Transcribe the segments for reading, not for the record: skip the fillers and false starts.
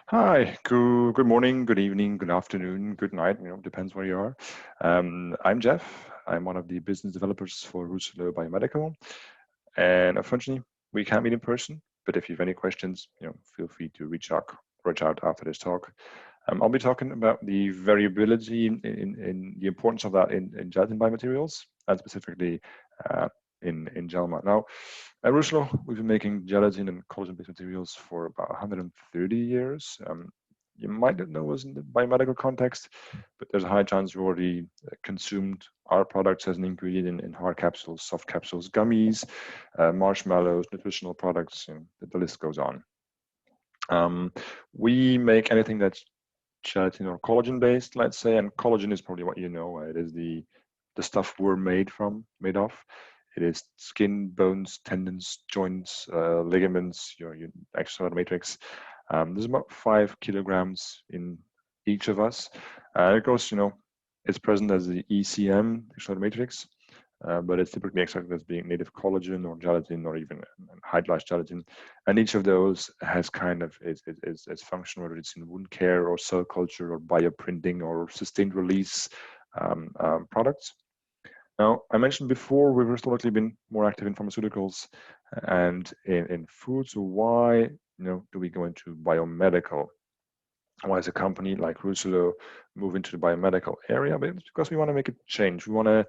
Hi, good morning, good evening, good afternoon, good night, depends where you are. I'm Jeff. I'm one of the business developers for Rousselot Biomedical. And unfortunately, we can't meet in person, but if you have any questions, feel free to reach out after this talk. I'll be talking about the variability in the importance of that in gelatin biomaterials, and specifically in GelMA. Now, at Rousselot, we've been making gelatin and collagen-based materials for about 130 years. You might not know us in the biomedical context, but there's a high chance you already consumed our products as an ingredient in hard capsules, soft capsules, gummies, marshmallows, nutritional products, the list goes on. We make anything that's gelatin or collagen based, let's say, and collagen is probably what you know. It is the stuff we're made of. It is skin, bones, tendons, joints, ligaments, your extracellular matrix. There's about 5 kilograms in each of us. It goes, it's present as the ECM, extracellular matrix, but it's typically extracted as being native collagen or gelatin or even hydrolyzed gelatin. And each of those has kind of its function, whether it's in wound care or cell culture or bioprinting or sustained release products. Now, I mentioned before we've historically been more active in pharmaceuticals and in food. So why do we go into biomedical? Why is a company like Rousselot move into the biomedical area? But it's because we want to make a change. We want to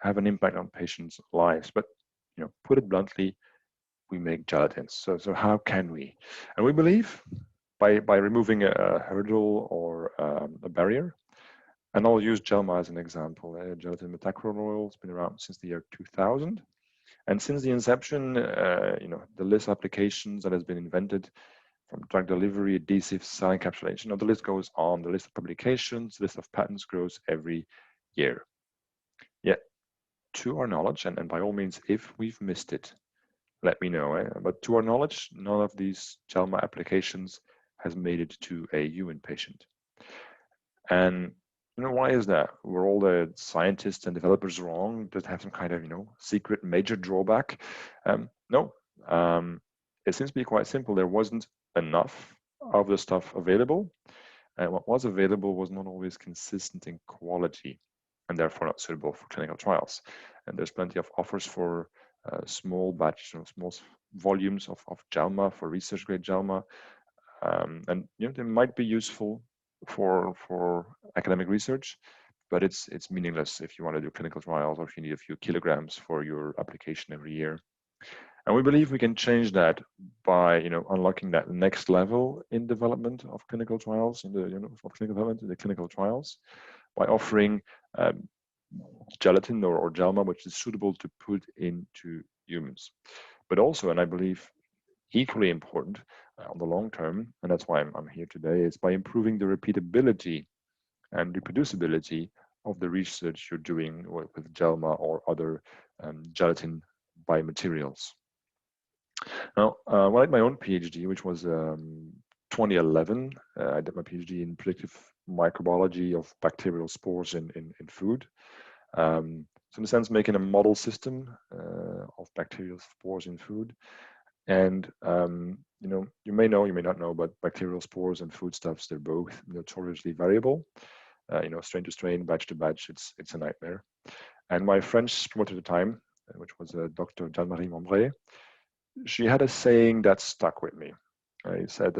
have an impact on patients' lives. But put it bluntly, we make gelatins. So how can we? And we believe by removing a hurdle or a barrier. And I'll use gelMA as an example. Gelatin methacrylate has been around since the year 2000. And since the inception, the list of applications that has been invented, from drug delivery, adhesives, cell encapsulation, the list goes on. The list of publications, the list of patents grows every year. Yet, to our knowledge, and by all means, if we've missed it, let me know. But to our knowledge, none of these gelMA applications has made it to a human patient. And why is that? Were all the scientists and developers wrong? Does it have some kind of, secret major drawback? No. It seems to be quite simple. There wasn't enough of the stuff available. And what was available was not always consistent in quality and therefore not suitable for clinical trials. And there's plenty of offers for small batch, small volumes of gelMA, for research grade gelMA. And they might be useful for academic research, but it's meaningless if you want to do clinical trials or if you need a few kilograms for your application every year. And we believe we can change that by unlocking that next level in development of clinical trials, in the of clinical development in the clinical trials, by offering gelatin or gelMA, which is suitable to put into humans. But also, and I believe equally important on the long term, and that's why I'm here today, is by improving the repeatability and reproducibility of the research you're doing with gelMA or other gelatin biomaterials. Now, when I did my own PhD, which was 2011, I did my PhD in predictive microbiology of bacterial spores in food. So in a sense, making a model system of bacterial spores in food. And you may know, you may not know, but bacterial spores and foodstuffs, they're both notoriously variable. Strain to strain, batch to batch, it's a nightmare. And my French promoter at the time, which was Dr. Jean-Marie Membray, she had a saying that stuck with me. He said,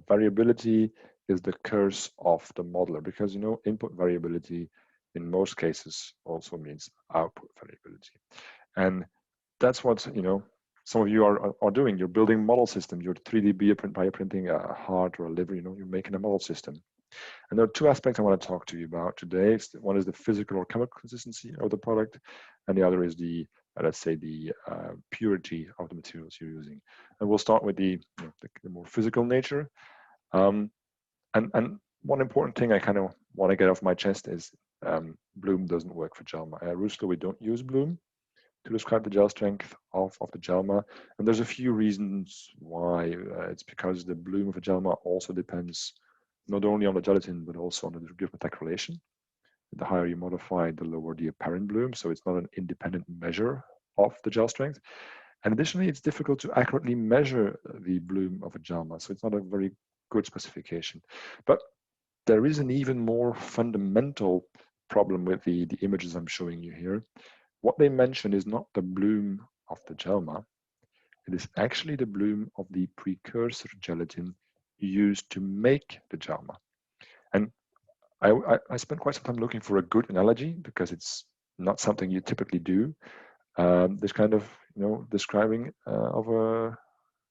variability is the curse of the modeler, because input variability in most cases also means output variability. And that's what some of you are doing. You're building model systems. You're 3D bioprinting a heart or a liver. You're making a model system. And there are two aspects I want to talk to you about today. One is the physical or chemical consistency of the product, and the other is the let's say the purity of the materials you're using. And we'll start with the more physical nature. And one important thing I kind of want to get off my chest is bloom doesn't work for gelMA. At Rousselot, we don't use bloom to describe the gel strength of the gelMA. And there's a few reasons why. It's because the bloom of a gelMA also depends not only on the gelatin, but also on the degree of methacrylation. The higher you modify, the lower the apparent bloom. So it's not an independent measure of the gel strength. And additionally, it's difficult to accurately measure the bloom of a gelMA. So it's not a very good specification. But there is an even more fundamental problem with the images I'm showing you here. What they mention is not the bloom of the gelMA, it is actually the bloom of the precursor gelatin used to make the gelMA. And I spent quite some time looking for a good analogy because it's not something you typically do. This kind of, describing of a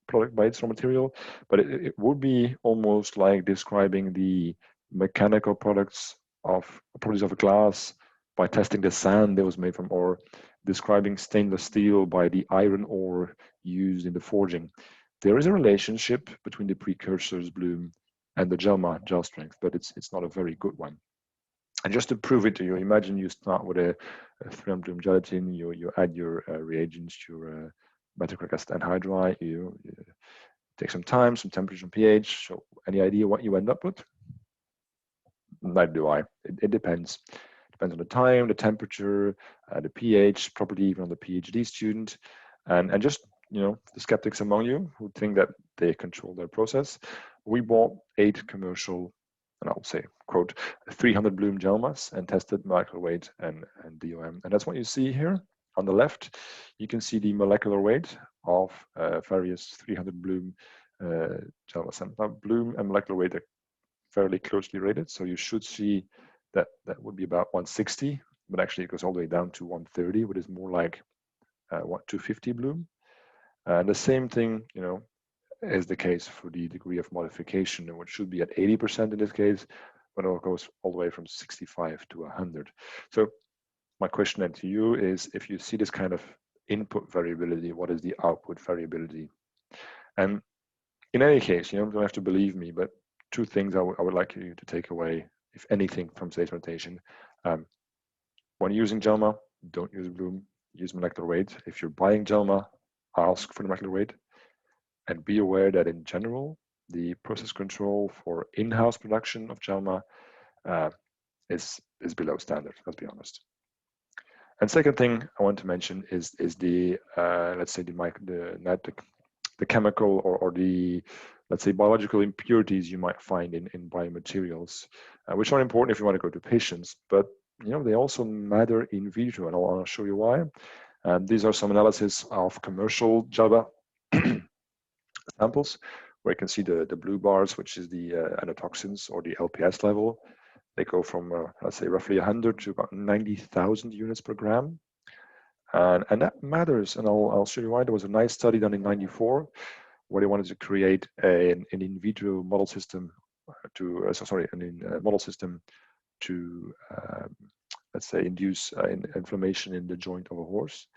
product by its raw material, but it would be almost like describing the mechanical properties of glass by testing the sand that was made from, or describing stainless steel by the iron ore used in the forging. There is a relationship between the precursor's bloom and the gelMA gel strength, but it's not a very good one. And just to prove it to you, imagine you start with a 300 bloom gelatin, you add your reagents, your beta-carotenic acid anhydride, you take some time, some temperature and pH. So any idea what you end up with? Neither do I. It depends. Depends on the time, the temperature, the pH, probably even on the PhD student. And just, the skeptics among you who think that they control their process, we bought 8 commercial, and I'll say, quote, 300 bloom gelMAs and tested molecular weight and DOM. And that's what you see here. On the left, you can see the molecular weight of various 300 bloom gelMAs. Now, bloom and molecular weight are fairly closely related, so you should see that would be about 160, but actually it goes all the way down to 130, which is more like 250 bloom. And the same thing, is the case for the degree of modification, which should be at 80% in this case, but it goes all the way from 65 to 100. So my question then to you is, if you see this kind of input variability, what is the output variability? And in any case, you don't have to believe me, but 2 things I would like you to take away, if anything, from today's presentation. When using gelMA, don't use bloom, use molecular weight. If you're buying gelMA, ask for the molecular weight. And be aware that in general, the process control for in-house production of gelMA is below standard, let's be honest. And second thing I want to mention is the let's say the chemical or the, let's say, biological impurities you might find in biomaterials, which are important if you want to go to patients, but they also matter in vitro, and I'll show you why. These are some analysis of commercial gelMA samples, where you can see the blue bars, which is the endotoxins or the LPS level. They go from, let's say, roughly 100 to about 90,000 units per gram. And that matters, and I'll show you why. There was a nice study done in '94 where they wanted to create an in vitro model system model system to, let's say, induce inflammation in the joint of a horse.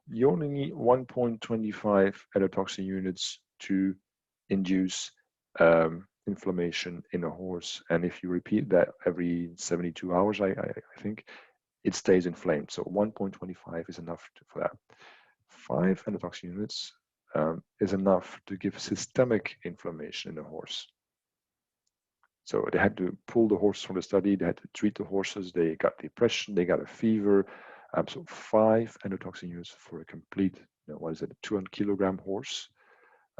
You only need 1.25 endotoxin units to induce inflammation in a horse, and if you repeat that every 72 hours, I think, it stays inflamed. So 1.25 is enough for that. 5 endotoxin units is enough to give systemic inflammation in a horse. So they had to pull the horses from the study, they had to treat the horses, they got depression, they got a fever. So 5 endotoxin units for a complete, 200 kilogram horse.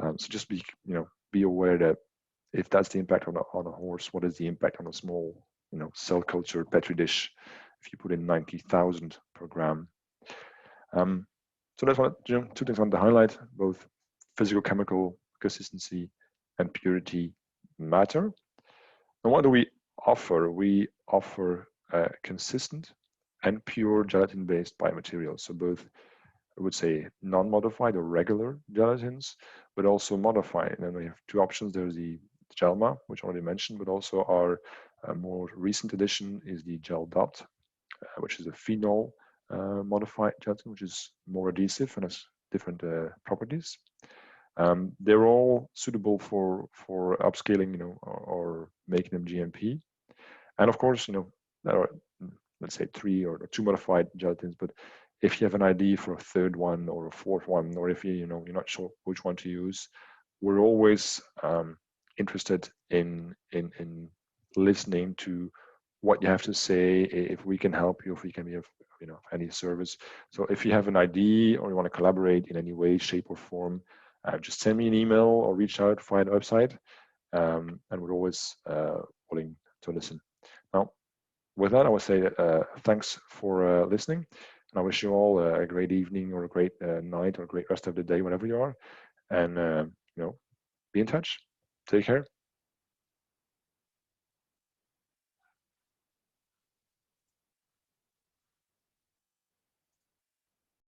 So just be aware that if that's the impact on a horse, what is the impact on a small, cell culture petri dish if you put in 90,000 per gram? So that's what 2 things I want to highlight: both physical chemical consistency and purity matter. And what do we offer? We offer consistent and pure gelatin-based biomaterials. So both, I would say, non-modified or regular gelatins, but also modified. And then we have 2 options. There's the gelMA, which I already mentioned, but also our more recent addition is the GelDot, which is a phenol modified gelatin, which is more adhesive and has different properties. They're all suitable for upscaling, or making them GMP. And of course, there are, let's say, 3 or 2 modified gelatins, but if you have an idea for a 3rd one or a 4th one, or if you're not sure which one to use, we're always interested in listening to what you have to say, if we can help you, if we can be of any service. So if you have an idea or you want to collaborate in any way, shape, or form, just send me an email or reach out via the website. and we're always willing to listen. Now, with that, I would say thanks for listening, and I wish you all a great evening or a great night or a great rest of the day, wherever you are, and be in touch. Take care.